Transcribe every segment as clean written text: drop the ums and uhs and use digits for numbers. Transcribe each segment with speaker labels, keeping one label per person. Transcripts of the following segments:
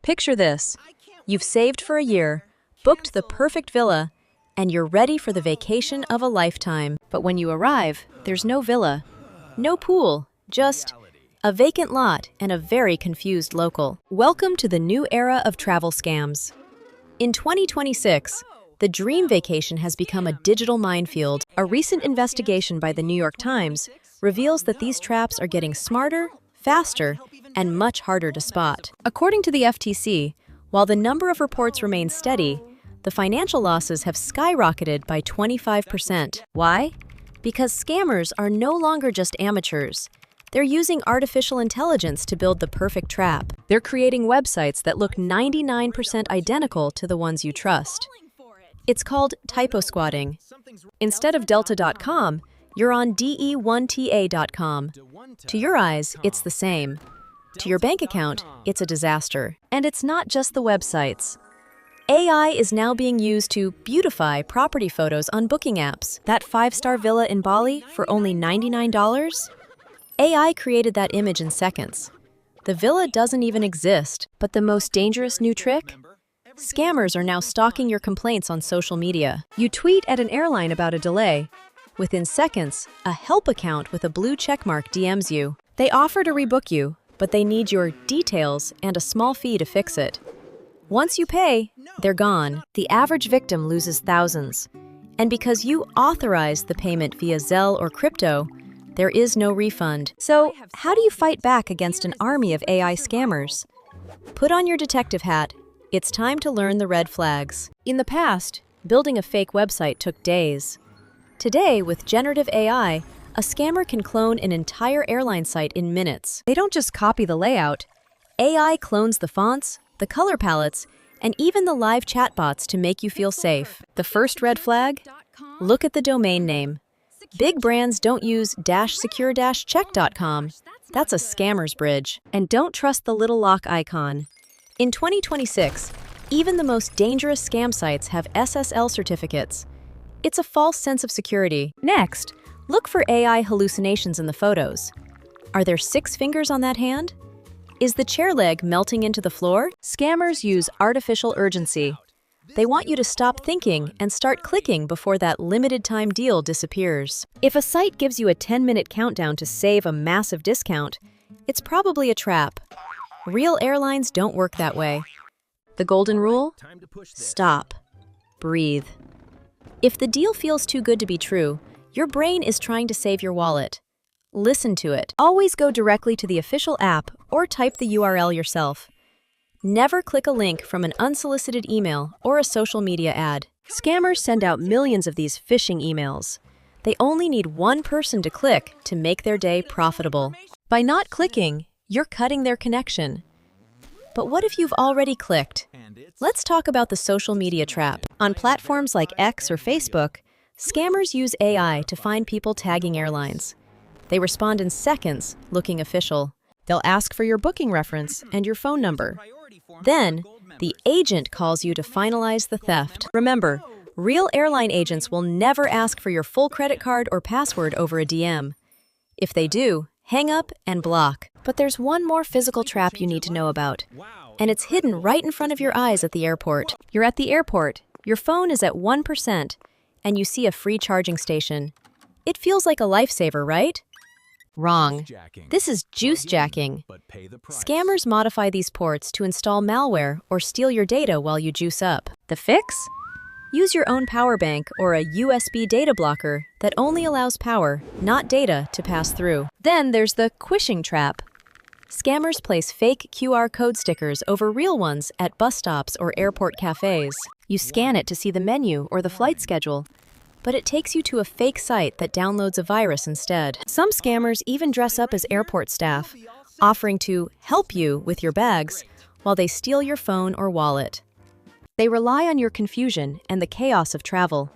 Speaker 1: Picture this. You've saved for a year, booked the perfect villa, and you're ready for the vacation of a lifetime. But when you arrive, there's no villa, no pool, just a vacant lot and a very confused local. Welcome to the new era of travel scams. In 2026, the dream vacation has become a digital minefield. A recent investigation by the New York Times reveals that these traps are getting smarter, faster, and much harder to spot. According to the FTC, while the number of reports remains steady, the financial losses have skyrocketed by 25%. Why? Because scammers are no longer just amateurs. They're using artificial intelligence to build the perfect trap. They're creating websites that look 99% identical to the ones you trust. It's called typosquatting. Instead of delta.com, you're on de1ta.com. To your eyes, it's the same. To your bank account, it's a disaster. And it's not just the websites. AI is now being used to beautify property photos on booking apps. That 5-star villa in Bali for only $99? AI created that image in seconds. The villa doesn't even exist. But the most dangerous new trick? Scammers are now stalking your complaints on social media. You tweet at an airline about a delay. Within seconds, a help account with a blue checkmark DMs you. They offer to rebook you, but they need your details and a small fee to fix it. Once you pay, they're gone. The average victim loses thousands. And because you authorized the payment via Zelle or crypto, there is no refund. So, how do you fight back against an army of AI scammers? Put on your detective hat. It's time to learn the red flags. In the past, building a fake website took days. Today, with generative AI, a scammer can clone an entire airline site in minutes. They don't just copy the layout. AI clones the fonts, the color palettes, and even the live chatbots to make you feel safe. The first red flag? Look at the domain name. Big brands don't use -secure-check.com. That's a scammer's bridge. And don't trust the little lock icon. In 2026, even the most dangerous scam sites have SSL certificates. It's a false sense of security. Next, look for AI hallucinations in the photos. Are there 6 fingers on that hand? Is the chair leg melting into the floor? Scammers use artificial urgency. They want you to stop thinking and start clicking before that limited time deal disappears. If a site gives you a 10-minute countdown to save a massive discount, it's probably a trap. Real airlines don't work that way. The golden rule? Stop. Breathe. If the deal feels too good to be true, your brain is trying to save your wallet. Listen to it. Always go directly to the official app or type the URL yourself. Never click a link from an unsolicited email or a social media ad. Scammers send out millions of these phishing emails. They only need one person to click to make their day profitable. By not clicking, you're cutting their connection. But what if you've already clicked? Let's talk about the social media trap. On platforms like X or Facebook, scammers use AI to find people tagging airlines. They respond in seconds, looking official. They'll ask for your booking reference and your phone number. Then, the agent calls you to finalize the theft. Remember, real airline agents will never ask for your full credit card or password over a DM. If they do, hang up and block. But there's one more physical trap you need to know about, and it's hidden right in front of your eyes at the airport. You're at the airport, your phone is at 1%, and you see a free charging station. It feels like a lifesaver, right? Wrong. This is juice jacking. Scammers modify these ports to install malware or steal your data while you juice up. The fix? Use your own power bank or a USB data blocker that only allows power, not data, to pass through. Then there's the quishing trap. Scammers place fake QR code stickers over real ones at bus stops or airport cafes. You scan it to see the menu or the flight schedule, but it takes you to a fake site that downloads a virus instead. Some scammers even dress up as airport staff, offering to help you with your bags while they steal your phone or wallet. They rely on your confusion and the chaos of travel.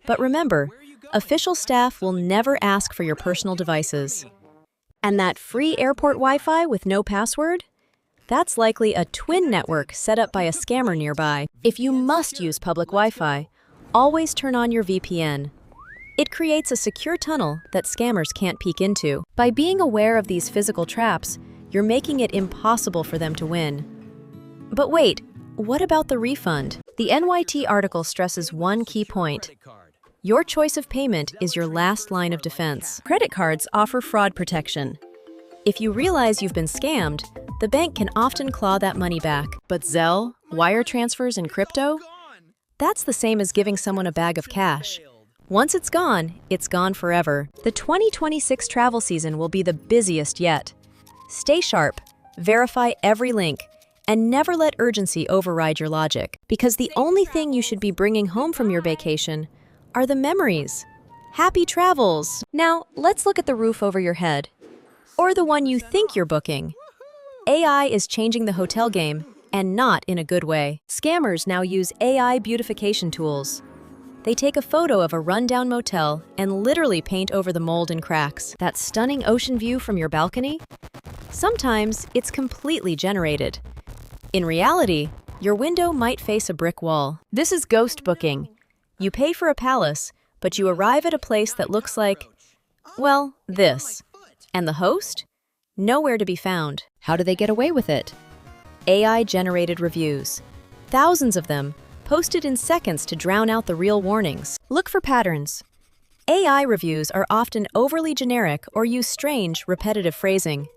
Speaker 1: But remember, official staff will never ask for your personal devices. And that free airport Wi-Fi with no password? That's likely a twin network set up by a scammer nearby. If you must use public Wi-Fi, always turn on your VPN. It creates a secure tunnel that scammers can't peek into. By being aware of these physical traps, you're making it impossible for them to win. But wait, what about the refund? The NYT article stresses one key point. Your choice of payment is your last line of defense. Credit cards offer fraud protection. If you realize you've been scammed, the bank can often claw that money back. But Zelle, wire transfers, and crypto? That's the same as giving someone a bag of cash. Once it's gone forever. The 2026 travel season will be the busiest yet. Stay sharp, verify every link, and never let urgency override your logic. Because the only thing you should be bringing home from your vacation are the memories. Happy travels! Now, let's look at the roof over your head. Or the one you think you're booking. AI is changing the hotel game, and not in a good way. Scammers now use AI beautification tools. They take a photo of a rundown motel and literally paint over the mold and cracks. That stunning ocean view from your balcony? Sometimes it's completely generated. In reality, your window might face a brick wall. This is ghost booking. You pay for a palace, but you arrive at a place that looks like, well, this. And the host? Nowhere to be found. How do they get away with it? AI-generated reviews. Thousands of them, posted in seconds to drown out the real warnings. Look for patterns. AI reviews are often overly generic or use strange, repetitive phrasing.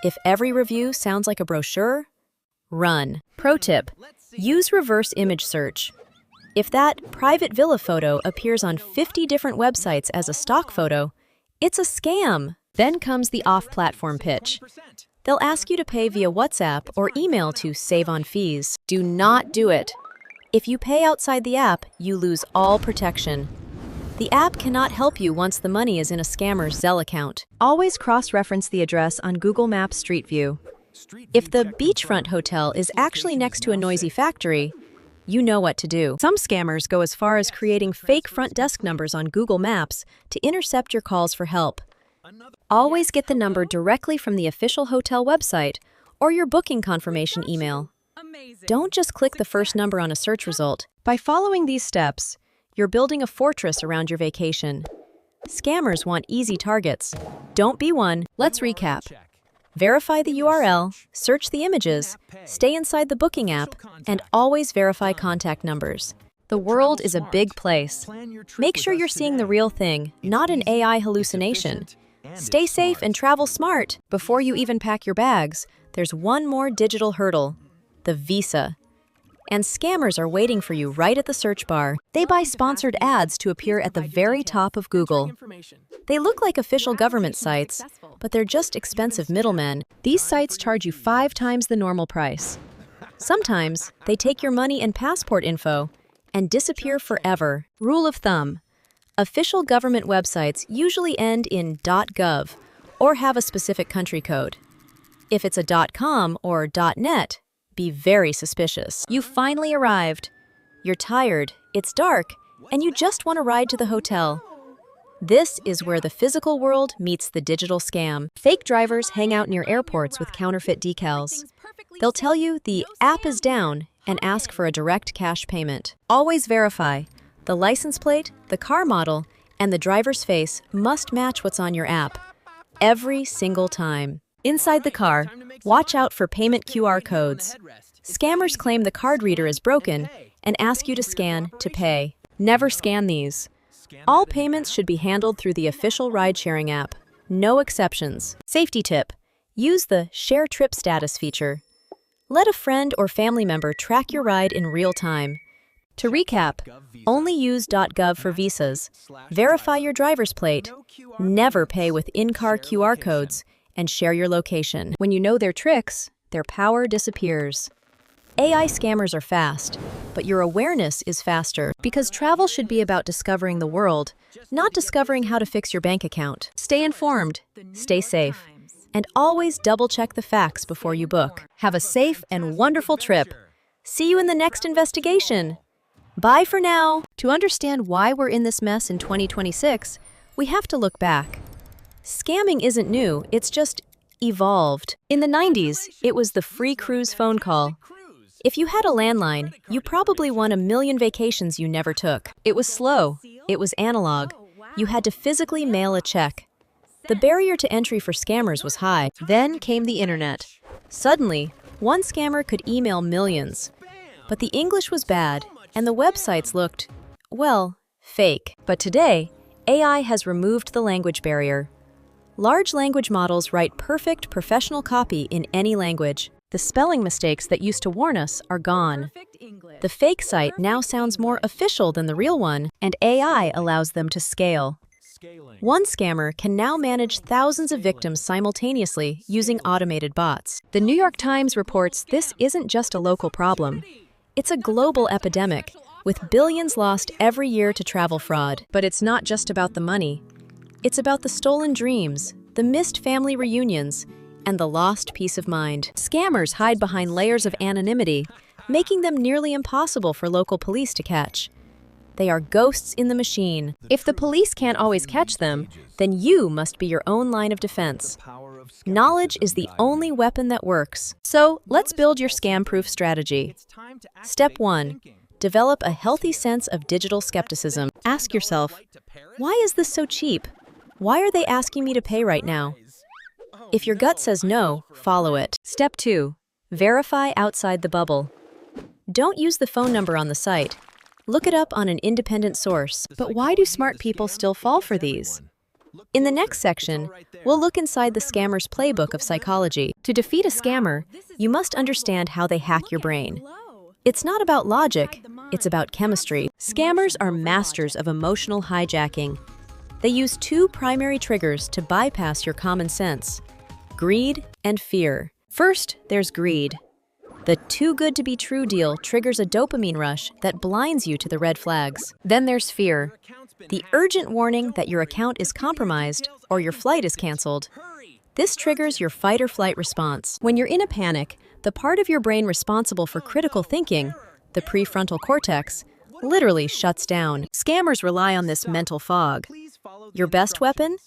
Speaker 1: If every review sounds like a brochure, run. Pro tip, use reverse image search. If that private villa photo appears on 50 different websites as a stock photo, it's a scam. Then comes the off-platform pitch. They'll ask you to pay via WhatsApp or email to save on fees. Do not do it. If you pay outside the app, you lose all protection. The app cannot help you once the money is in a scammer's Zelle account. Always cross-reference the address on Google Maps Street View. If the beachfront hotel is actually next to a noisy factory, you know what to do. Some scammers go as far as creating fake front desk numbers on Google Maps to intercept your calls for help. Always get the number directly from the official hotel website or your booking confirmation email. Don't just click the first number on a search result. By following these steps, you're building a fortress around your vacation. Scammers want easy targets. Don't be one. Let's recap. Verify the URL, search the images, stay inside the booking app, and always verify contact numbers. The world is a big place. Make sure you're seeing the real thing, not an AI hallucination. Stay safe and travel smart. Before you even pack your bags, there's one more digital hurdle, the visa. And scammers are waiting for you right at the search bar. They buy sponsored ads to appear at the very top of Google. They look like official government sites, but they're just expensive middlemen. These sites charge you 5 times the normal price. Sometimes, they take your money and passport info and disappear forever. Rule of thumb. Official government websites usually end in .gov or have a specific country code. If it's a .com or .net, be very suspicious. You finally arrived. You're tired, it's dark, and you just want to ride to the hotel. This is where the physical world meets the digital scam. Fake drivers hang out near airports with counterfeit decals. They'll tell you the app is down and ask for a direct cash payment. Always verify. The license plate, the car model, and the driver's face must match what's on your app. Every single time. Inside the car, watch out for payment QR codes. Scammers claim the card reader is broken and ask you to scan to pay. Never scan these. All payments should be handled through the official ride-sharing app. No exceptions. Safety tip. Use the Share Trip Status feature. Let a friend or family member track your ride in real time. To recap, only use .gov for visas, verify your driver's plate, never pay with in-car QR codes, and share your location. When you know their tricks, their power disappears. AI scammers are fast, but your awareness is faster because travel should be about discovering the world, not discovering how to fix your bank account. Stay informed, stay safe, and always double-check the facts before you book. Have a safe and wonderful trip. See you in the next investigation. Bye for now. To understand why we're in this mess in 2026, we have to look back. Scamming isn't new, it's just evolved. In the 90s, it was the free cruise phone call. If you had a landline, you probably won a million vacations you never took. It was slow. It was analog. You had to physically mail a check. The barrier to entry for scammers was high. Then came the internet. Suddenly, One scammer could email millions, but the English was bad and the websites looked, well, fake. But today, AI has removed the language barrier. Large language models write perfect professional copy in any language. The spelling mistakes that used to warn us are gone. The fake site now sounds more official than the real one, and AI allows them to scale. One scammer can now manage thousands of victims simultaneously using automated bots. The New York Times reports this isn't just a local problem. It's a global epidemic, with billions lost every year to travel fraud. But it's not just about the money. It's about the stolen dreams, the missed family reunions, and the lost peace of mind. Scammers hide behind layers of anonymity, making them nearly impossible for local police to catch. They are ghosts in the machine. If the police can't always catch them, then you must be your own line of defense. Knowledge is the only weapon that works. So let's build your scam-proof strategy. Step 1. Develop a healthy sense of digital skepticism. Ask yourself, why is this so cheap? Why are they asking me to pay right now? If your gut says no, follow it. Step 2. Verify outside the bubble. Don't use the phone number on the site. Look it up on an independent source. But why do smart people still fall for these? In the next section, we'll look inside the scammer's playbook of psychology. To defeat a scammer, you must understand how they hack your brain. It's not about logic, it's about chemistry. Scammers are masters of emotional hijacking. They use two primary triggers to bypass your common sense: greed and fear. First, there's greed. The too good to be true deal triggers a dopamine rush that blinds you to the red flags. Then there's fear. The urgent warning that your account is compromised or your flight is canceled. This triggers your fight or flight response. When you're in a panic, the part of your brain responsible for critical thinking, the prefrontal cortex, literally shuts down. Scammers rely on this mental fog. Your best weapon?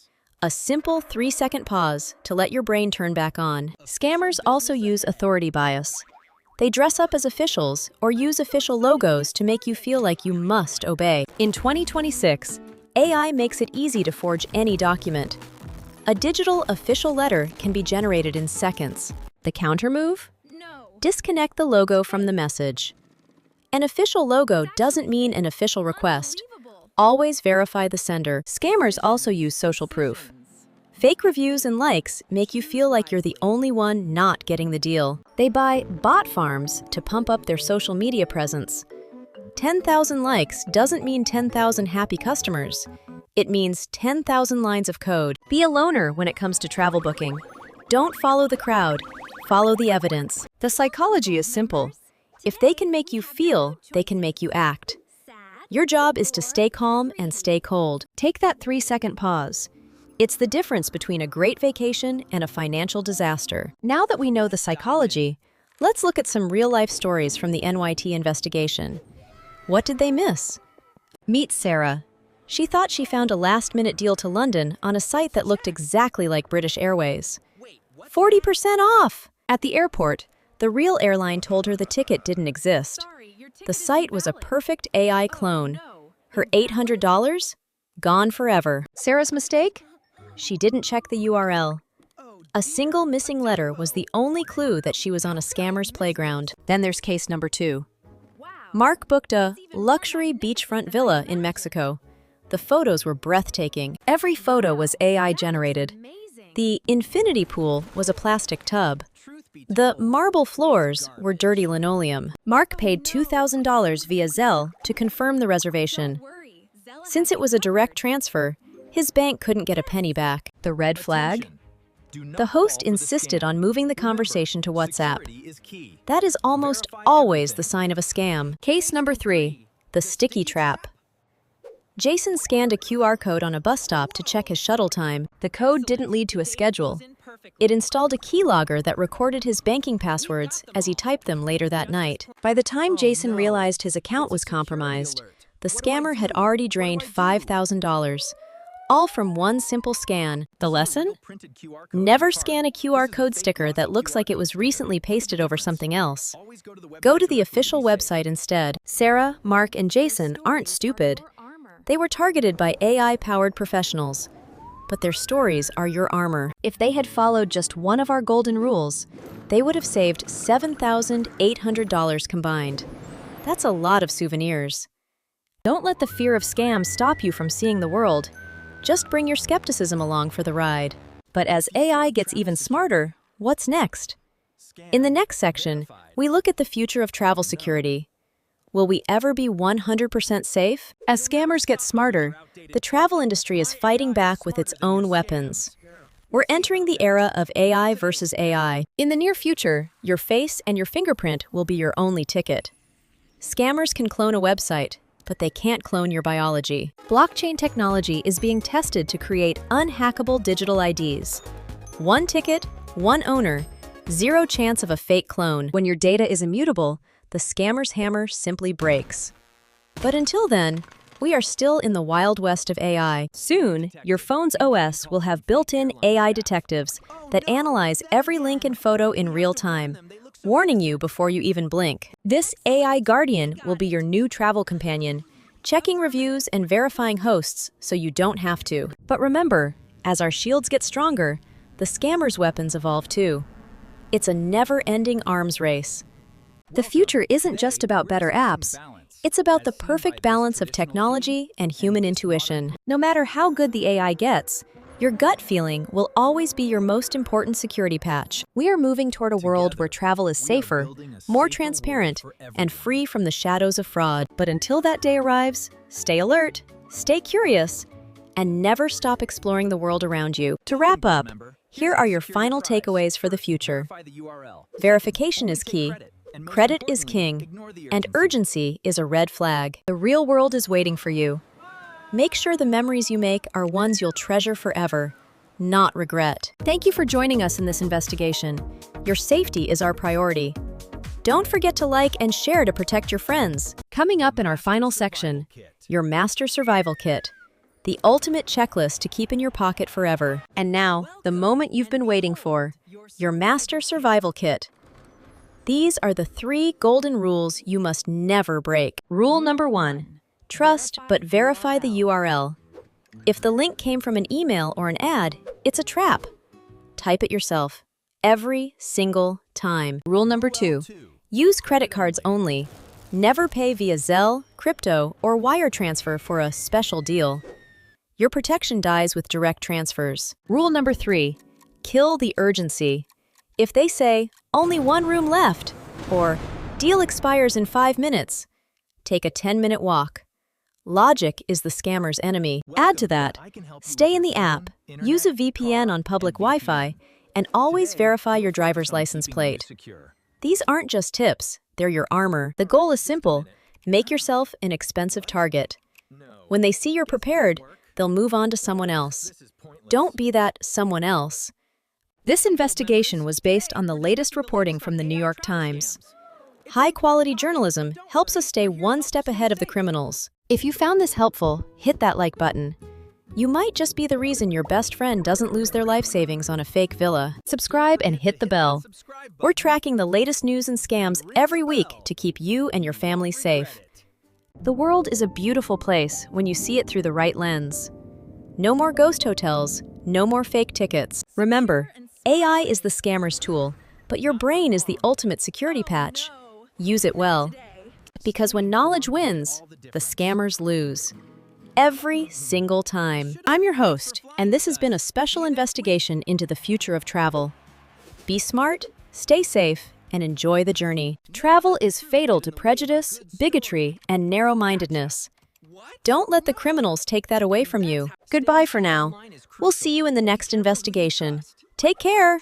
Speaker 1: A simple 3-second pause to let your brain turn back on. Scammers also use authority bias. They dress up as officials or use official logos to make you feel like you must obey. In 2026, AI makes it easy to forge any document. A digital official letter can be generated in seconds. The counter move? Disconnect the logo from the message. An official logo doesn't mean an official request. Always verify the sender. Scammers also use social proof. Fake reviews and likes make you feel like you're the only one not getting the deal. They buy bot farms to pump up their social media presence. 10,000 likes doesn't mean 10,000 happy customers. It means 10,000 lines of code. Be a loner when it comes to travel booking. Don't follow the crowd. Follow the evidence. The psychology is simple. If they can make you feel, they can make you act. Your job is to stay calm and stay cold. Take that 3-second pause. It's the difference between a great vacation and a financial disaster. Now that we know the psychology, let's look at some real-life stories from the NYT investigation. What did they miss? Meet Sarah. She thought she found a last-minute deal to London on a site that looked exactly like British Airways. 40% off! At the airport, the real airline told her the ticket didn't exist. The site was a perfect AI clone. Her $800? Gone forever. Sarah's mistake? She didn't check the URL. A single missing letter was the only clue that she was on a scammer's playground. Then there's case number 2. Mark booked a luxury beachfront villa in Mexico. The photos were breathtaking. Every photo was AI-generated. The infinity pool was a plastic tub. The marble floors were dirty linoleum. Mark paid $2,000 via Zelle to confirm the reservation. Since it was a direct transfer, his bank couldn't get a penny back. The red flag? The host insisted on moving the conversation to WhatsApp. That is almost always the sign of a scam. Case number 3, the sticky trap. Jason scanned a QR code on a bus stop to check his shuttle time. The code didn't lead to a schedule. It installed a keylogger that recorded his banking passwords as he typed them later that night. By the time Jason realized his account was compromised, the scammer had already drained $5,000, all from one simple scan. The lesson? Never scan a QR code sticker that looks like it was recently pasted over something else. Go to the official website instead. Sarah, Mark, and Jason aren't stupid. They were targeted by AI-powered professionals. but their stories are your armor. If they had followed just one of our golden rules, they would have saved $7,800 combined. That's a lot of souvenirs. Don't let the fear of scams stop you from seeing the world. Just bring your skepticism along for the ride. But as AI gets even smarter, what's next? In the next section, we look at the future of travel security. Will we ever be 100% safe? As scammers get smarter, the travel industry is fighting back with its own weapons. We're entering the era of AI versus AI. In the near future, your face and your fingerprint will be your only ticket. Scammers can clone a website, but they can't clone your biology. Blockchain technology is being tested to create unhackable digital IDs. One ticket, one owner, zero chance of a fake clone. When your data is immutable, the scammer's hammer simply breaks. But until then, we are still in the wild west of AI. Soon, your phone's OS will have built-in AI detectives that analyze every link and photo in real time, warning you before you even blink. This AI guardian will be your new travel companion, checking reviews and verifying hosts so you don't have to. But remember, as our shields get stronger, the scammers' weapons evolve too. It's a never-ending arms race. The future isn't just about better apps. It's about the perfect balance of technology and human intuition. No matter how good the AI gets, your gut feeling will always be your most important security patch. We are moving toward a world where travel is safer, more transparent, and free from the shadows of fraud. But until that day arrives, stay alert, stay curious, and never stop exploring the world around you. To wrap up, here are your final takeaways for the future. Verification is key. Credit is king, and urgency is a red flag. The real world is waiting for you. Make sure the memories you make are ones you'll treasure forever, not regret. Thank you for joining us in this investigation. Your safety is our priority. Don't forget to like and share to protect your friends. Coming up in our final section, your Master Survival Kit, the ultimate checklist to keep in your pocket forever. And now, the moment you've been waiting for, your Master Survival Kit. These are the 3 golden rules you must never break. Rule number 1, trust but verify the URL. If the link came from an email or an ad, it's a trap. Type it yourself, every single time. Rule number 2, use credit cards only. Never pay via Zelle, crypto, or wire transfer for a special deal. Your protection dies with direct transfers. Rule number 3, kill the urgency. If they say, only 1 room left, or deal expires in 5 minutes, take a 10-minute walk. Logic is the scammer's enemy. Add to that, stay in the app, use a VPN on public Wi-Fi, and always verify your driver's license plate. These aren't just tips, they're your armor. The goal is simple, make yourself an expensive target. When they see you're prepared, they'll move on to someone else. Don't be that someone else. This investigation was based on the latest reporting from the New York Times. High-quality journalism helps us stay one step ahead of the criminals. If you found this helpful, hit that like button. You might just be the reason your best friend doesn't lose their life savings on a fake villa. Subscribe and hit the bell. We're tracking the latest news and scams every week to keep you and your family safe. The world is a beautiful place when you see it through the right lens. No more ghost hotels, no more fake tickets. Remember, AI is the scammer's tool, but your brain is the ultimate security patch. Use it well. Because when knowledge wins, the scammers lose. Every single time. I'm your host, and this has been a special investigation into the future of travel. Be smart, stay safe, and enjoy the journey. Travel is fatal to prejudice, bigotry, and narrow-mindedness. Don't let the criminals take that away from you. Goodbye for now. We'll see you in the next investigation. Take care.